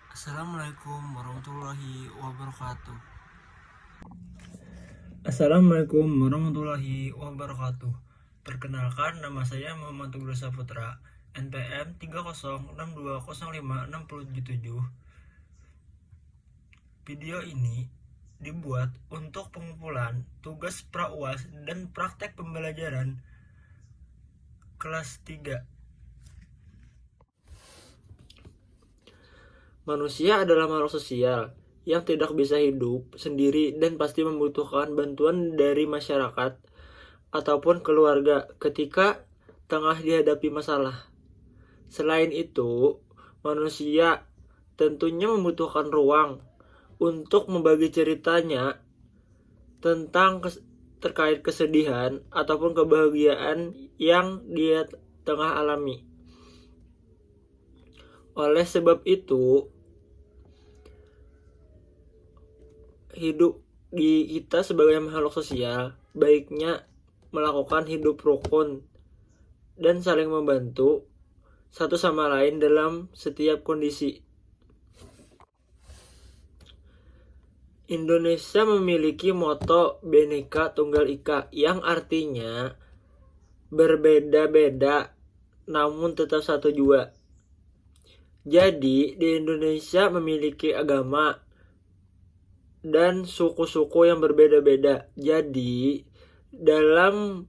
Assalamualaikum warahmatullahi wabarakatuh. Assalamualaikum warahmatullahi wabarakatuh. Perkenalkan, nama saya Muhammad Tugul Saputra, NPM 306205677. Video ini dibuat untuk pengumpulan tugas pra-UAS dan praktek pembelajaran kelas 3. Manusia adalah makhluk sosial yang tidak bisa hidup sendiri dan pasti membutuhkan bantuan dari masyarakat ataupun keluarga ketika tengah dihadapi masalah. Selain itu, manusia tentunya membutuhkan ruang untuk membagi ceritanya tentang terkait kesedihan ataupun kebahagiaan yang dia tengah alami. Oleh sebab itu, hidup di kita sebagai makhluk sosial baiknya melakukan hidup rukun dan saling membantu satu sama lain dalam setiap kondisi. Indonesia memiliki moto Bhinneka Tunggal Ika yang artinya berbeda-beda namun tetap satu jua. Jadi di Indonesia memiliki agama dan suku-suku yang berbeda-beda. Jadi dalam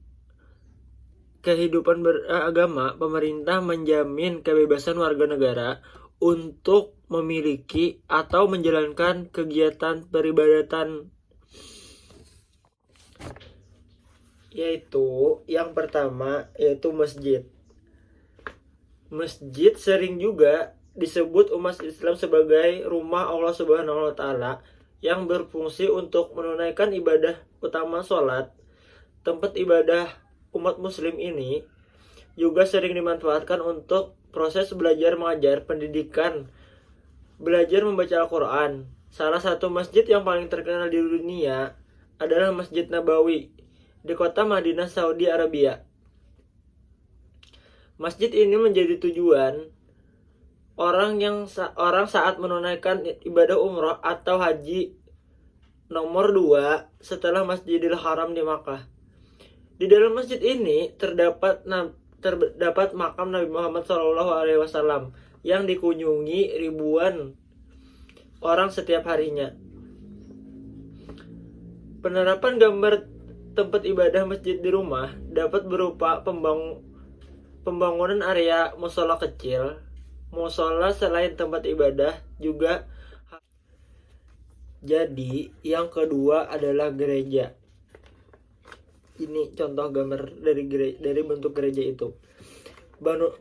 kehidupan beragama, pemerintah menjamin kebebasan warga negara untuk memiliki atau menjalankan kegiatan peribadatan, yaitu yang pertama yaitu masjid. Masjid sering juga disebut umat Islam sebagai rumah Allah Subhanahu wa taala yang berfungsi untuk menunaikan ibadah utama sholat. Tempat ibadah umat muslim ini juga sering dimanfaatkan untuk proses belajar mengajar, pendidikan, belajar membaca Al-Quran. Salah satu masjid yang paling terkenal di dunia adalah Masjid Nabawi di kota Madinah, Saudi Arabia. Masjid ini menjadi tujuan orang saat menunaikan ibadah umroh atau haji nomor 2 setelah Masjidil Haram di Makkah. Di dalam masjid ini terdapat makam Nabi Muhammad SAW yang dikunjungi ribuan orang setiap harinya. Penerapan gambar tempat ibadah masjid di rumah dapat berupa pembangunan area musola kecil. Musola selain tempat ibadah juga. Jadi yang kedua adalah gereja. Ini contoh gambar dari bentuk gereja itu.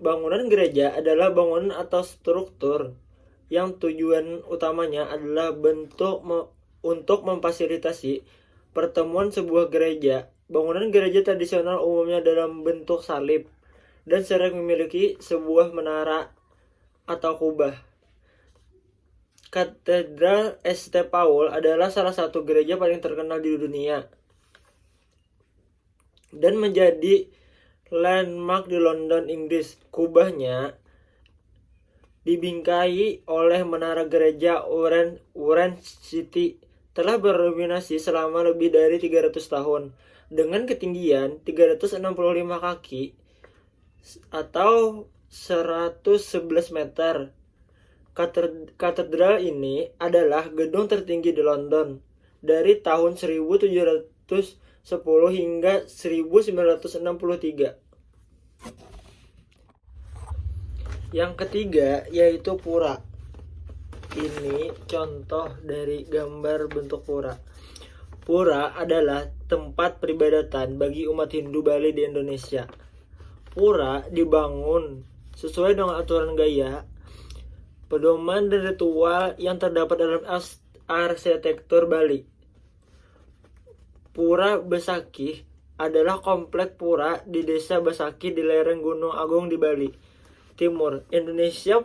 Bangunan gereja adalah bangunan atau struktur yang tujuan utamanya adalah untuk memfasilitasi pertemuan sebuah gereja. Bangunan gereja tradisional umumnya dalam bentuk salib dan sering memiliki sebuah menara atau kubah. Katedral St. Paul adalah salah satu gereja paling terkenal di dunia dan menjadi landmark di London, Inggris. Kubahnya dibingkai oleh menara gereja Orange City telah berominasi selama lebih dari 300 tahun dengan ketinggian 365 kaki atau 111 meter. Katedral ini adalah gedung tertinggi di London dari tahun 1710 hingga 1963. Yang ketiga yaitu pura. Ini contoh dari gambar bentuk pura. Pura adalah tempat peribadatan bagi umat Hindu Bali di Indonesia. Pura dibangun sesuai dengan aturan gaya, pedoman dan ritual yang terdapat dalam arsitektur Bali. Pura Besakih adalah komplek pura di desa Besakih di lereng Gunung Agung di Bali Timur, Indonesia.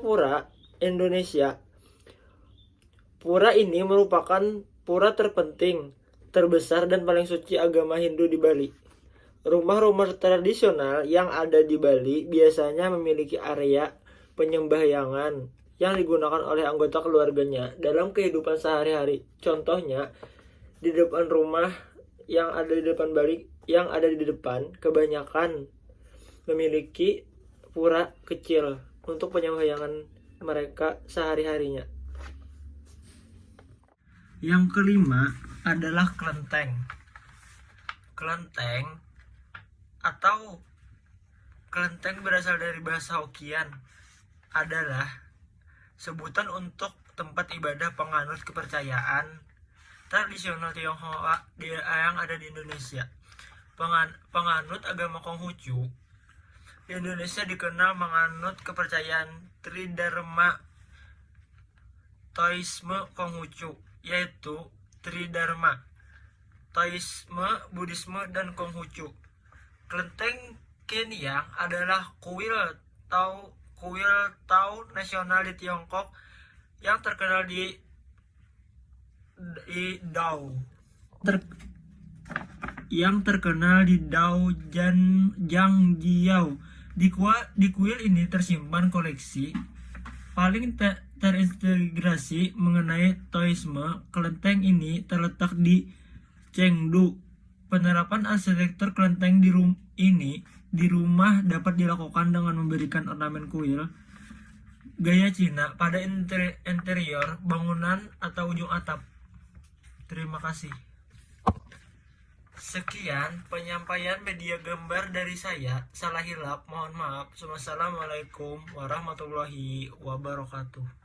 Pura ini merupakan pura terpenting, terbesar dan paling suci agama Hindu di Bali. Rumah-rumah tradisional yang ada di Bali biasanya memiliki area penyembahyangan yang digunakan oleh anggota keluarganya dalam kehidupan sehari-hari. Contohnya, di depan rumah yang ada di depan balik yang ada di depan kebanyakan memiliki pura kecil untuk penyembelihan mereka sehari-harinya. Yang kelima adalah kelenteng. Kelenteng atau kelenteng berasal dari bahasa Hokkien, adalah sebutan untuk tempat ibadah penganut kepercayaan tradisional Tionghoa yang ada di Indonesia. Penganut agama Konghucu di Indonesia dikenal menganut kepercayaan Tridharma Taoisme Konghucu, yaitu Tridharma, Taoisme, Buddhisme, dan Konghucu. Kelenteng Kenyang adalah kuil Tao nasional di Tiongkok yang terkenal di Dao. Yang terkenal di Dao Jiangjiao. Di kuil ini tersimpan koleksi paling terintegrasi mengenai Taoisme. Kelenteng ini terletak di Chengdu. Penerapan arsitektur kelenteng di rumah dapat dilakukan dengan memberikan ornamen kuil gaya Cina pada interior bangunan atau ujung atap. Terima kasih. Sekian penyampaian media gambar dari saya. Salah hilap, mohon maaf. Wassalamualaikum warahmatullahi wabarakatuh.